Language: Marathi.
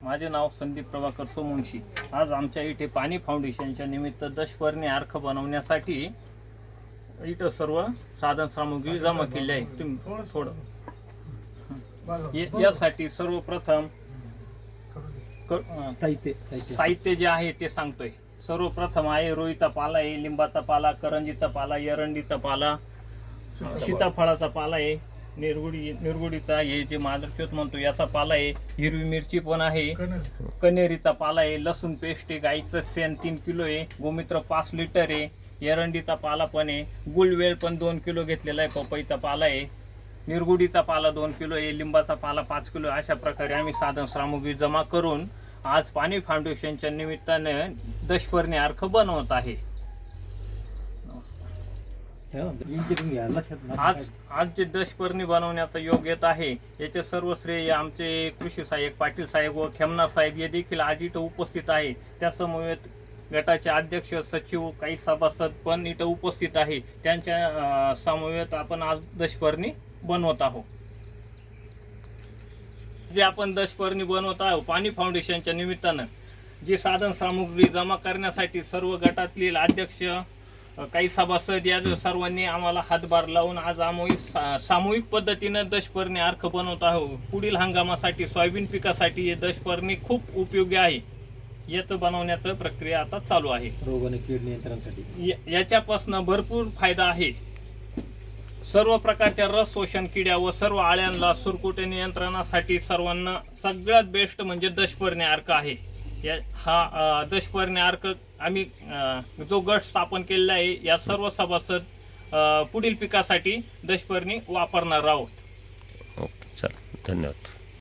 माझे नाव संदीप प्रभाकर सोमुंशी। आज आमच्या इथे पाणी फाउंडेशनच्या निमित्त दशपर्णी अर्क बनवण्यासाठी इथं सर्व साधन सामुग्री जमा केली आहे। तुम्ही थोडं यासाठी सर्वप्रथम साहित्य जे आहे ते सांगतोय। सर्वप्रथम आहे रोईचा पाला आहे, लिंबाचा पाला, करंजीचा पाला, एरंडीचा पाला, सीताफळाचा पाला आहे, निरगुडीचा हे जे मादरचोत म्हणतो याचा पाला आहे, हिरवी मिरची पण आहे, कनेरीचा पाला आहे, लसूण पेस्ट आहे, गाईचं शेण 3 किलो आहे, गोमित्र 5 लिटर आहे, एरंडीचा पाला पण आहे, गुळवेल पण 2 किलो घेतलेला आहे, पपईचा पाला आहे, निरगुडीचा पाला 2 किलो आहे, लिंबाचा पाला 5 किलो। अशा प्रकारे आम्ही साधन सामुग्री जमा करून आज पाणी फाउंडेशनच्या निमित्ताने दशपर्णी अर्क बनवत आहे। आज जे दशपर्णी बनवण्याचा योग येत आहे याचे सर्व श्रेय आमचे कृषी सहाय्यक पाटील साहेब व खेमनार साहेब हे देखील आज इथं उपस्थित आहे। त्यासमवेत गटाचे अध्यक्ष, सचिव, काही सभासद पण इथं उपस्थित आहे। त्यांच्या समवेत आपण आज दशपर्णी बनवत आहोत। जे आपण दशपर्णी बनवत आहोत पाणी फाउंडेशनच्या निमित्तानं जे साधन सामुग्री जमा करण्यासाठी सर्व गटातील अध्यक्ष, काही सभासद या सर्वांनी आम्हाला हातभार लावून आज आम्ही सामूहिक पद्धतीनं दशपर्णी अर्क बनवत आहोत। पुढील हंगामासाठी सोयाबीन पिकासाठी हे दशपर्णी खूप उपयोगी आहे। याचं बनवण्याचं प्रक्रिया आता चालू आहे। रोग आणि कीड नियंत्रणासाठी याच्यापासून भरपूर फायदा आहे। सर्व प्रकारच्या रस शोषण किड्या व सर्व आळ्यांना सुरकुटे नियंत्रणासाठी सर्वांना सगळ्यात बेस्ट म्हणजे दशपर्णी अर्क आहे। हा दशपर्णी अर्क आम्ही जो गट स्थापन केलेला आहे या सर्व सभासद पुढील पिकासाठी दशपर्णी वापरणार आहोत। ओके, चल, धन्यवाद।